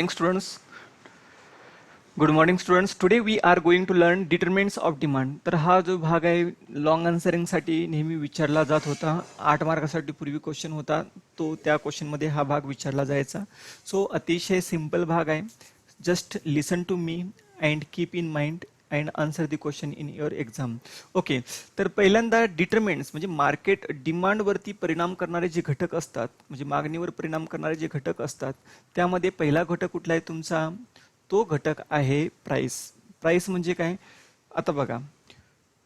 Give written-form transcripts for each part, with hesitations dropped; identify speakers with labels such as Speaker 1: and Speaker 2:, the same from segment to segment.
Speaker 1: Students, good morning students. Today we are going to learn determinants of demand. तर हा जो भाग आहे लॉंग आन्सरिंग साठी नेहमी विचारला जात होता. 8 मार्कासाठी पूर्वी क्वेश्चन होता तो त्या क्वेश्चन मध्ये हा भाग विचारला जायचा. सो अतिशय सिंपल भाग आहे. Just listen to me and keep in mind and answer the question in your exam. Okay, तर पहिल्यांदा डिटरमिनंट्स म्हणजे मार्केट डिमांडवरती परिणाम करणारे जे घटक असतात, म्हणजे मागणीवर परिणाम करणारे जे घटक असतात, त्यामध्ये पहिला घटक कुठला आहे तुमचा? तो घटक आहे प्राइस. प्राइस म्हणजे काय? आता बघा,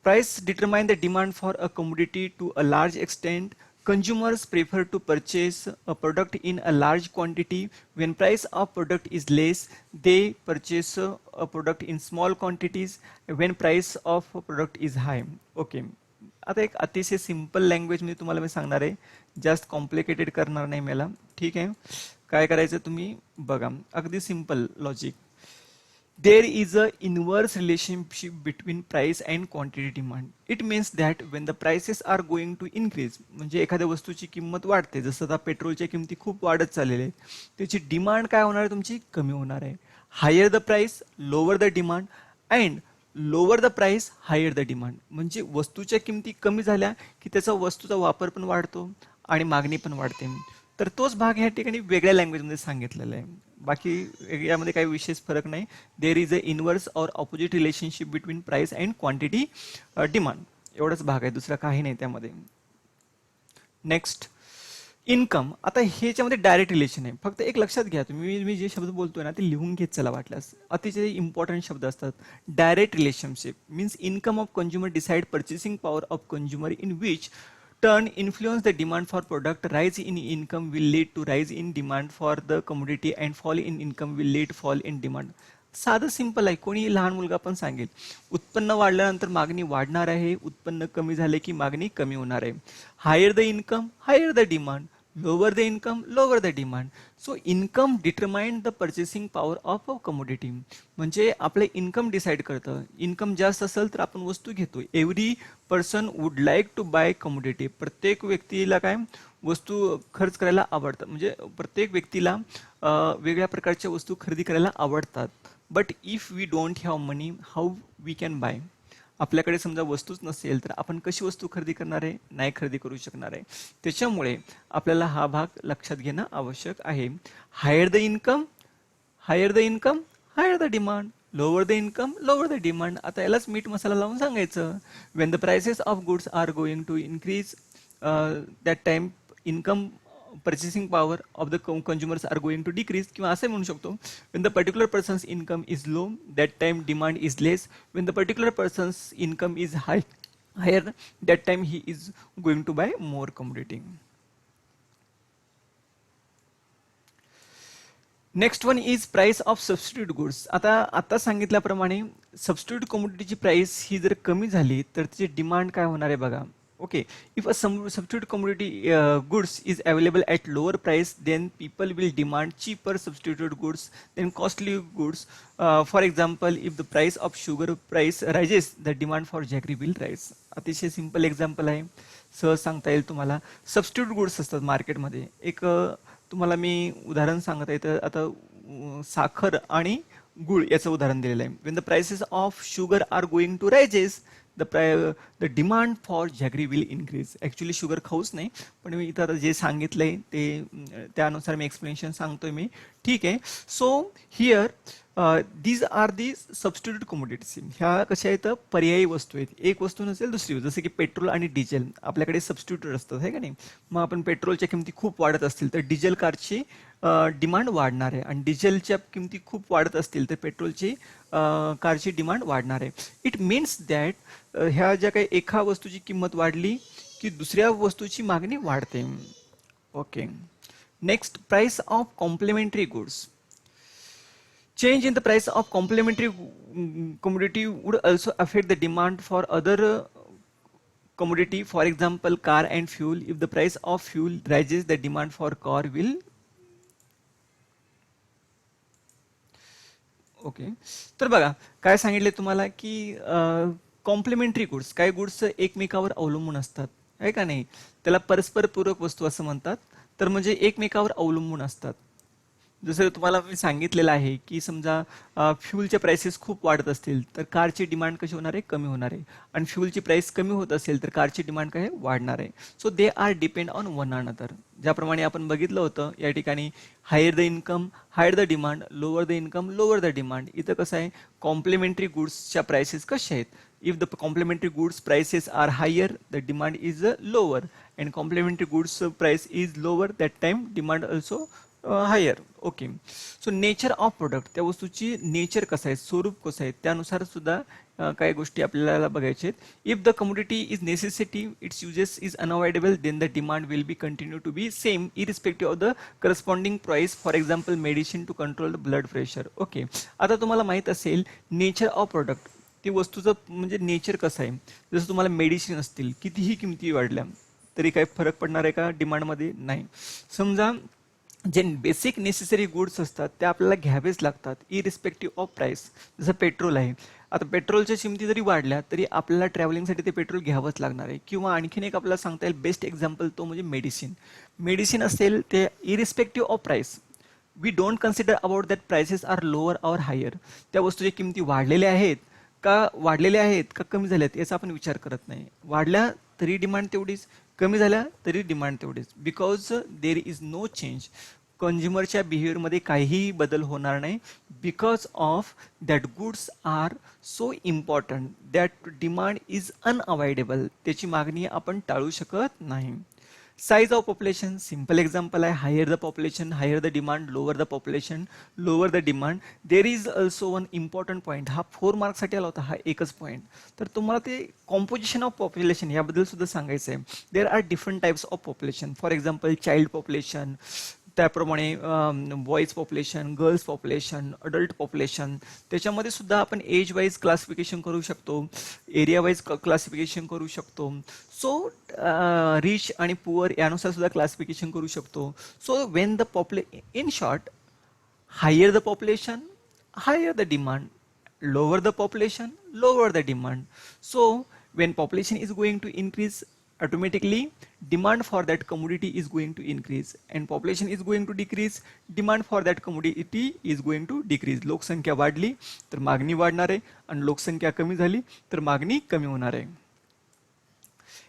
Speaker 1: price determine the demand for a commodity to a large extent. Consumers prefer to purchase a product in a large quantity. When price of product is less, they purchase a product in small quantities. When price of a product is high. Okay. आता एक अतिशय simple language मध्ये तुम्हाला मी सांगणार आहे, जास्त complicated करणार नाही मला. ठीक आहे, काय करायचं तुम्ही बघा, अगदी simple logic. There is a inverse relationship between price and quantity demand. It means that when the prices are going to increase, म्हणजे एखाद्या वस्तूची किंमत वाढते, जसं आता पेट्रोलच्या किमती खूप वाढत चाललेल्या आहेत, त्याची डिमांड काय होणार आहे तुमची? कमी होणार आहे. Higher the price lower the demand and lower the price higher the demand. म्हणजे वस्तूच्या किमती कमी झाल्या की त्याचा वस्तूचा वापर पण वाढतो आणि मागणी पण वाढते. तर तोच भाग ह्या ठिकाणी वेगळ्या लँग्वेजमध्ये सांगितलेला आहे. बाकी यामध्ये काही विशेष फरक नाही. देर इज अ इनवर्स और opposite relationship between price and quantity demand. एवढाच भाग आहे, दुसरा काही नाही त्यामध्ये. Next, income. आता ह्याच्यामध्ये डायरेक्ट रिलेशन आहे. फक्त एक लक्षात घ्या तुम्ही, मी जे शब्द बोलतोय ना ते लिहून घेत चला वाटल्यास, अतिशय इम्पॉर्टंट शब्द असतात. Direct relationship means income of consumer decide purchasing power of consumer, in which turn influence the demand for product. Rise in income will lead to rise in demand for the commodity and fall in income will lead fall in demand. साधं simple आहे, कोणी लहान मुलगा पण सांगेल. उत्पन्न वाढल्यानंतर मागणी वाढणार आहे, उत्पन्न कमी झाले की मागणी कमी होणार आहे. Higher the income higher the demand, lower the income lower the demand. So income determine the purchasing power of a commodity. म्हणजे आपले इन्कम डिसाईड करतं. इन्कम जास्त असेल तर आपण वस्तू घेतो. Every person would like to buy commodity. प्रत्येक व्यक्तीला काय वस्तू खर्च करायला आवडतात, म्हणजे प्रत्येक व्यक्तीला वेगळ्या प्रकारच्या वस्तू खरेदी करायला आवडतात. But if we don't have money how we can buy. आपल्याकडे समजा वस्तूच नसेल तर आपण कशी वस्तू खरेदी करणार आहे? नाही खरेदी करू शकणार आहे. त्याच्यामुळे आपल्याला हा भाग लक्षात घेणं आवश्यक आहे. Higher the income higher the income higher the demand, lower the income lower the demand. आता यालाच मीठ मसाला लावून सांगायचं. When the prices of goods are going to increase, that time income purchasing power of the consumers are going to decrease. किंवा असं म्हणू शकतो, when the particular person's income is low that time demand is less. When the particular person's income is higher that time he is going to buy more commodity. Next one is price of substitute goods. आता सांगितल्याप्रमाणे substitute कमोडिटीची price ही जर कमी झाली तर त्याची demand काय होणार आहे बघा. Okay, if a substitute commodity goods is available at lower price, then people will demand cheaper substitute goods than costly goods. For example, if the price of sugar price rises, the demand for jaggery will rise. अतिशय simple example आहे, सहज सांगता येईल तुम्हाला. Substitute goods असतात मार्केटमध्ये. एक तुम्हाला मी उदाहरण सांगत आहे, तर आता साखर आणि गुळ याचं उदाहरण दिलेलं आहे. When the prices of sugar are going to rises, the demand for jaggery will increase. Actually sugar खाऊच नाही, पण मी इतर जे सांगितलंय ते त्यानुसार मी एक्सप्लेनेशन सांगतोय मी. ठीक आहे. So here these are the substitute commodities. ह्या कशा आहेत? पर्यायी वस्तू आहेत. एक वस्तू नसेल दुसरी, जसं की पेट्रोल आणि डिझेल आपल्याकडे सबस्टिट्यूट असतात, आहे का नाही. मग आपण पेट्रोलच्या किमती खूप वाढत असतील तर डिझेल कारची डिमांड वाढणार आहे, आणि डिझेलच्या किमती खूप वाढत असतील तर पेट्रोलची कारची डिमांड वाढणार आहे. इट मीन्स दॅट ह्या ज्या काही एका वस्तूची किंमत वाढली की दुसऱ्या वस्तूची मागणी वाढते. Okay. Next, price of complementary goods. Change in the price of complementary commodity would also affect the demand for other commodity. For example, car and fuel. If the price of fuel rises, the demand for car will. Okay. तर बघा काय सांगितले तुम्हाला की complementary goods, काही goods एकमेकावर अवलंबून असतात, आहे का नाही. त्याला परस्पर पूरक वस्तू असं म्हणतात. तर म्हणजे एकमेकावर अवलंबून असतात. जसं तुम्हाला मी सांगितलेलं आहे की समजा फ्यूलचे प्राइसेस खूप वाढत असतील तर कारची डिमांड कशी होणार आहे, कमी होणार आहे. आणि फ्यूलची प्राइस कमी होत असेल तर कारची डिमांड काय आहे, वाढणार आहे. So they are depend on one another. ज्याप्रमाणे आपण बघितलं होतं या ठिकाणी higher the income higher the demand, lower the income lower the demand. इथं कसं आहे, कॉम्प्लिमेंटरी गुड्सच्या प्राइसेस कशा आहेत. If the complementary goods prices are higher, the demand is lower, and complementary goods price is lower, that time demand also higher. Okay. So nature of product, त्या वस्तूची nature कसं आहे, स्वरूप कसं आहे, त्यानुसार सुद्धा काही गोष्टी आपल्याला बघायच्या आहेत. If the commodity is necessity, its uses is unavoidable, then the demand will be continue to be same irrespective of the corresponding price. For example medicine to control the blood pressure. Okay. आता तुम्हाला माहित असेल nature of product, ती वस्तूचं म्हणजे nature कसं आहे. जसं तुम्हाला मेडिसिन असतील, कितीही किमती वाढल्या तरी काही फरक पडणार आहे का डिमांडमध्ये, नाही. समजा जे बेसिक नेसेसरी गुड्स असतात त्या आपल्याला घ्यावेच लागतात इरिस्पेक्टिव्ह ऑफ प्राइस. जसं पेट्रोल आहे, आता पेट्रोलच्या किमती जरी वाढल्या तरी आपल्याला ट्रॅव्हलिंगसाठी ते पेट्रोल घ्यावंच लागणार आहे. किंवा आणखीन एक आपल्याला सांगता येईल बेस्ट एक्झाम्पल, तो म्हणजे मेडिसिन. मेडिसिन असेल ते irrespective of price, we don't consider about that prices are lower or higher. त्या वस्तूच्या किमती वाढलेल्या आहेत का कमी झाल्यात याचा आपण विचार करत नाही. वाढल्या तरी डिमांड तेवढीच, कमी झाल्या तरी डिमांड तेवढीच, because there is no change. कंझ्युमरच्या बिहेवियरमध्ये काहीही बदल होणार नाही, because of that goods are so important that demand is unavoidable. त्याची मागणी आपण टाळू शकत नाही. Size of population, simple example आहे. Higher the population higher the demand, lower the population lower the demand. There is also one important point, हा 4 मार्क्ससाठी आला होता, हा एकच पॉईंट. तर तुम्हाला ते कॉम्पोजिशन ऑफ पॉप्युलेशन याबद्दल सुद्धा सांगायचं आहे. There are different types of population. For example child population, त्याप्रमाणे boys population, girls population, adult population. त्याच्यामध्ये सुद्धा आपण एज वाईज क्लासिफिकेशन करू शकतो, एरिया वाईज क्लासिफिकेशन करू शकतो. सो रिच आणि पुअर यानुसार सुद्धा क्लासिफिकेशन करू शकतो. So when the in short, higher the population higher the demand, lower the population lower the demand. So when population is going to increase, automatically demand for that commodity is going to increase, and population is going to decrease, demand for that commodity is going to decrease. लोकसंख्या वाढली तर मागणी वाढणार आहे, आणि लोकसंख्या कमी झाली तर मागणी कमी होणार आहे.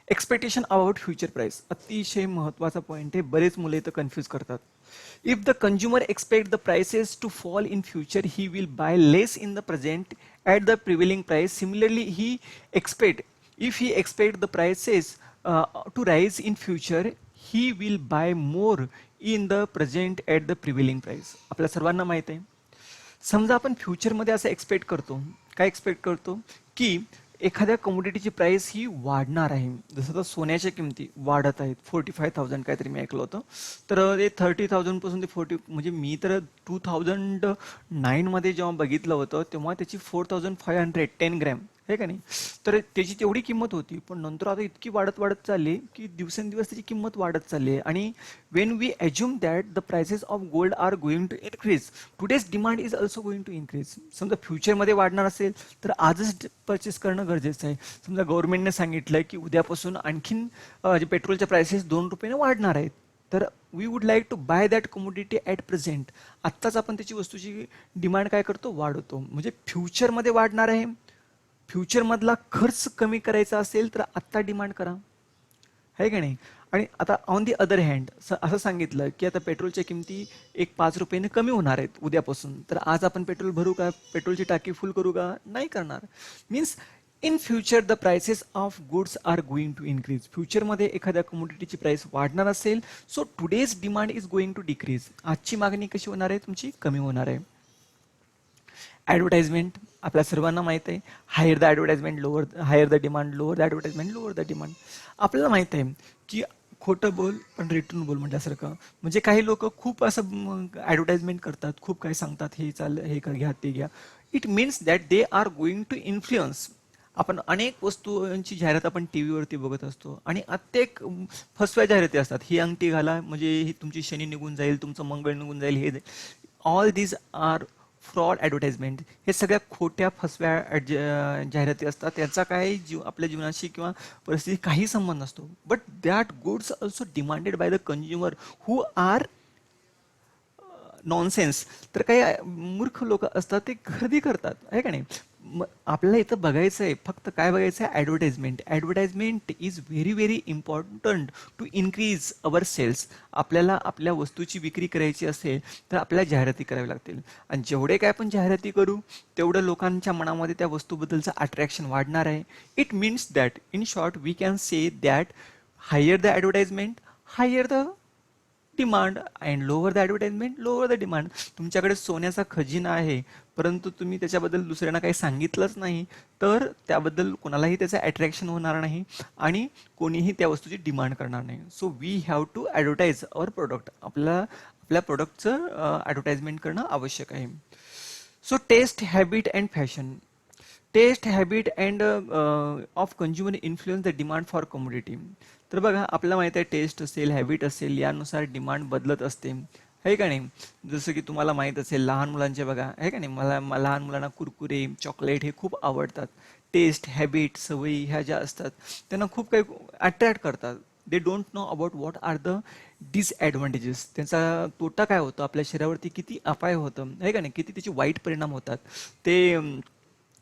Speaker 1: एक्सपेक्टेशन अबाउट फ्युचर प्राइस, अतिशय महत्वाचा पॉईंट आहे, बरेच मुले इथं कन्फ्यूज करतात. If the consumer expect the prices to fall in future, he will buy less in the present at the prevailing price. Similarly, if he expect the prices to rise in future, he will buy more in the present at the prevailing price. आपल्या सर्वांना माहित आहे, समजा आपण फ्युचरमध्ये असं expect करतो, काय एक्सपेक्ट करतो की एखाद्या कमोडिटीची प्राइस ही वाढणार आहे. जसं तर सोन्याच्या किमती वाढत आहेत, 45,000 काहीतरी मी ऐकलं होतं. तर ते 30,000 पासून ते 40, म्हणजे मी तर 2009 मध्ये जेव्हा बघितलं होतं तेव्हा त्याची 4,500 10 ग्रॅम आहे का नाही, तर त्याची तेवढी किंमत होती. पण नंतर आता इतकी वाढत चालली की दिवसेंदिवस त्याची किंमत वाढत चालली आहे. आणि when we assume that the prices of gold are going to increase, today's demand is also going to increase. समजा फ्युचरमध्ये वाढणार असेल तर आजच परचेस करणं गरजेचं आहे. समजा गव्हर्नमेंटने सांगितलं की उद्यापासून आणखीन जे पेट्रोलच्या प्राइसेस 2 रुपयाने वाढणार आहेत, तर we would like to buy that commodity at present. आत्ताच आपण त्याची वस्तूची डिमांड काय करतो, वाढवतो. म्हणजे फ्युचरमध्ये वाढणार आहे, फ्युचरमधला खर्च कमी करायचा असेल तर आत्ता डिमांड करा, आहे का नाही. आणि आता ऑन दी अदर हँड असं सांगितलं की आता पेट्रोलच्या किमती 5 रुपयाने कमी होणार आहेत उद्यापासून, तर आज आपण पेट्रोल भरू का, पेट्रोलची टाकी फुल करू का, नाही करणार. Means in future the prices of goods are going to increase. फ्युचरमध्ये एखाद्या कमोडिटीची प्राइस वाढणार असेल, so today's demand is going to decrease. आजची मागणी कशी होणार आहे, तुमची कमी होणार आहे. ॲडव्हर्टाइजमेंट आपल्या सर्वांना माहित आहे, higher the advertisement lower, higher the demand lower the advertisement lower the demand. आपल्याला माहित आहे की खोटं बोल पण रिटर्न बोल म्हटल्यासारखं. म्हणजे काही लोक खूप असं ॲडव्हर्टाइजमेंट करतात, खूप काही सांगतात, हे चाललं, हे घ्या, ते घ्या. It means that they are going to influence. आपण अनेक वस्तूंची जाहिरात आपण टी व्हीवरती बघत असतो, आणि अनेक फसव्या जाहिराती असतात. ही अंगठी घाला म्हणजे ही तुमची शनी निघून जाईल, तुमचं मंगळ निघून जाईल, हे all these are fraud advertisement. हे सगळ्या खोट्या फसव्या जाहिराती असतात. त्याचा काही आपल्या जीवनाशी किंवा परिस्थिती काही संबंध नसतो. But that goods also demanded by the consumer who are nonsense. तर काही मूर्ख लोक असतात ते खरेदी करतात आहे का नाही. आपल्याला इथं बघायचं आहे, फक्त काय बघायचं आहे, advertisement. Advertisement is very very important to increase our sales. आपल्याला आपल्या वस्तूची विक्री करायची असेल तर आपल्याला जाहिराती करावी लागतील, आणि जेवढे काय आपण जाहिराती करू तेवढं लोकांच्या मनामध्ये त्या वस्तूबद्दलचं अट्रॅक्शन वाढणार आहे. It means that in short we can say that higher the advertisement higher the demand and lower the advertisement lower the demand. तुमच्याकडे सोन्याचा खजिना आहे परंतु तुम्ही त्याच्याबद्दल दुसऱ्यांना काही सांगितलंच नाही तर त्याबद्दल कोणालाही त्याचं अट्रॅक्शन होणार नाही आणि कोणीही त्या वस्तूची डिमांड करणार नाही. So we have to advertise our product. आपल्याला आपल्या प्रोडक्टचं ॲडव्हर्टाइजमेंट करणं आवश्यक आहे. So taste habit and fashion. Taste habit and of consumer influence the demand for commodity. तर बघा आपल्याला माहिती आहे टेस्ट असेल हॅबिट असेल यानुसार डिमांड बदलत असते आहे का नाही. जसं की तुम्हाला माहीत असेल लहान मुलांचे बघा आहे का नाही, लहान मुलांना कुरकुरे चॉकलेट हे खूप आवडतात. टेस्ट हॅबिट सवयी ह्या ज्या असतात त्यांना खूप काही अट्रॅक्ट करतात. They don't know about what are the disadvantages. त्यांचा तोटा काय होतो, आपल्या शरीरावरती किती अपाय होतं आहे का नाही, किती त्याचे वाईट परिणाम होतात ते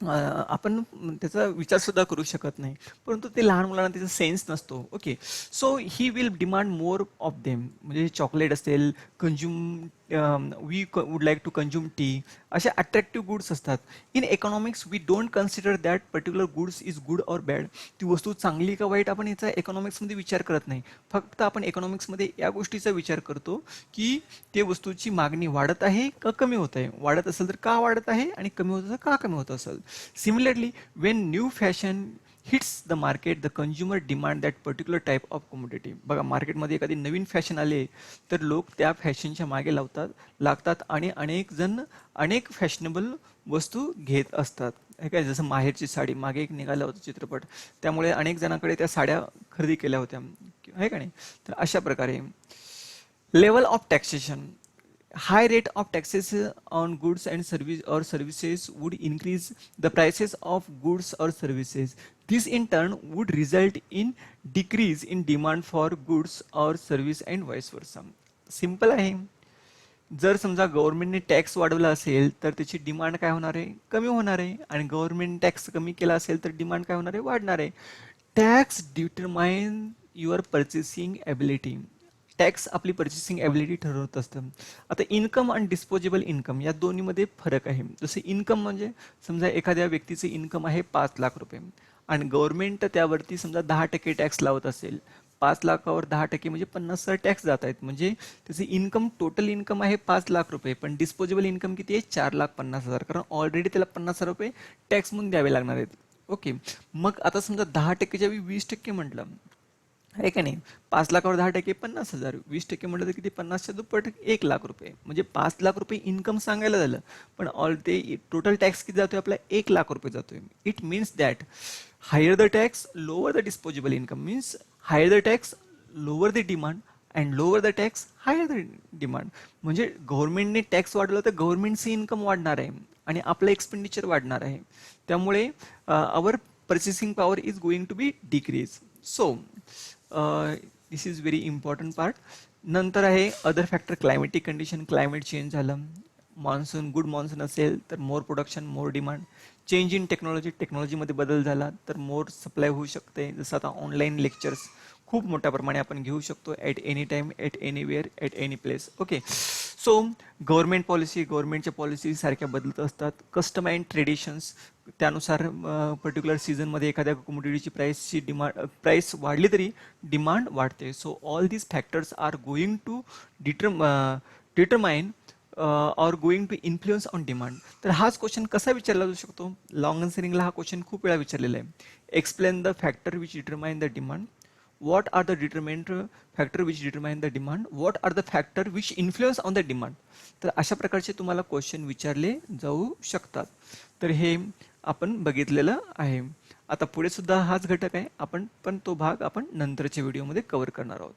Speaker 1: आपण त्याचा विचार सुद्धा करू शकत नाही. परंतु ते लहान मुलांना त्याचा सेन्स नसतो. Okay, so he will demand more of them. म्हणजे चॉकलेट असेल, consume we would like to consume tea, अशा अट्रॅक्टिव्ह गुड्स असतात. In economics we don't consider that particular goods is good or bad. ती वस्तू चांगली का वाईट आपण याचा इकॉनॉमिक्समध्ये विचार करत नाही. फक्त आपण इकॉनॉमिक्समध्ये या गोष्टीचा विचार करतो की ते वस्तूची मागणी वाढत आहे का कमी होत आहे. वाढत असेल तर का वाढत आहे आणि कमी होत असेल का कमी होत असेल. Similarly, when new fashion hits the market, the consumer demand that particular type of commodity. बघा मार्केटमध्ये एखादी नवीन फॅशन आले तर लोक त्या फॅशनच्या मागे लागतात आणि अनेक जण अनेक फॅशनेबल वस्तू घेत असतात. हे काय जसं माहेरची साडी मागे एक निघाला होता चित्रपट, त्यामुळे अनेक जणांकडे त्या साड्या खरेदी केल्या होत्या आहे का नाही. तर अशा प्रकारे level of taxation. High rate of taxes on goods and services would increase the prices of goods or services. This in turn would result in decrease in demand for goods or service and vice versa. Simple आहे. जर समजा गव्हर्नमेंटने tax वाढवला असेल तर त्याची demand काय होणार आहे, कमी होणार आहे, आणि गव्हर्नमेंट टॅक्स कमी केला असेल तर डिमांड काय होणार आहे, वाढणार आहे. Tax determine your purchasing ability. Tax आपली पर्चेसिंग ॲबिलिटी ठरवत असतं. आता इन्कम आणि डिस्पोजेबल इन्कम या दोन्हीमध्ये फरक आहे. जसं इन्कम म्हणजे समजा एखाद्या व्यक्तीचं इन्कम आहे 5 लाख रुपये आणि गव्हर्नमेंट त्यावरती समजा 10% टॅक्स लावत असेल. 5 लाखावर 10% म्हणजे 50,000 टॅक्स जात आहेत. म्हणजे त्याचं इन्कम टोटल इन्कम आहे 5 लाख रुपये पण डिस्पोजेबल इन्कम किती आहे, 4,50,000. कारण ऑलरेडी त्याला 50,000 रुपये टॅक्स म्हणून द्यावे लागणार आहेत. ओके, मग आता समजा 10%च्या 20% म्हटलं आहे का नाही. 5 लाखावर 10% 50,000. 20% म्हटलं तर किती, 50च्या दुप्पट 1 लाख रुपये. म्हणजे 5 लाख रुपये इन्कम सांगायला झालं पण ऑल ते टोटल टॅक्स किती जातोय आपला, 1 लाख रुपये जातोय. It means that higher the tax lower the disposable income. Means higher the tax lower the demand and lower the tax higher the demand. म्हणजे गव्हर्नमेंटने टॅक्स वाढवलं तर गव्हर्नमेंटचं इन्कम वाढणार आहे आणि आपलं एक्सपेंडिचर वाढणार आहे. त्यामुळे our purchasing power is going to be decrease. So this is very important part. नंतर आहे other factor, climatic condition. Climate change झालं, मान्सून गुड मान्सून असेल तर more production more demand. Change in technology, टेक्नॉलॉजीमध्ये बदल झाला तर मोर सप्लाय होऊ शकते. जसं आता ऑनलाईन लेक्चर्स खूप मोठ्या प्रमाणे आपण घेऊ शकतो at any time at anywhere at any place. Okay, so government policy, गव्हर्नमेंटच्या पॉलिसी सारख्या बदलत असतात. कस्टम अँड ट्रेडिशन्स, त्यानुसार पर्टिक्युलर सीझनमध्ये एखाद्या कमोडिटीची प्राईस वाढली तरी डिमांड वाढते. So all these factors are going to determine or going to influence on demand. तर हाच क्वेश्चन कसा विचारला जाऊ शकतो, लॉंग आन्सरिंगला हा क्वेश्चन खूप वेळा विचारलेला आहे. Explain the factor which determine the demand. What are the determinant factor which determine the demand? What are the factor which influence on the demand? तर अशा प्रकारचे तुम्हाला क्वेश्चन विचारले जाऊ शकतात. तर हे आपण बघितलेलं आहे. आता पुढे सुद्धा हाच घटक आहे, आपण पण तो भाग आपण नंतरच्या व्हिडिओमध्ये कव्हर करणार आहोत.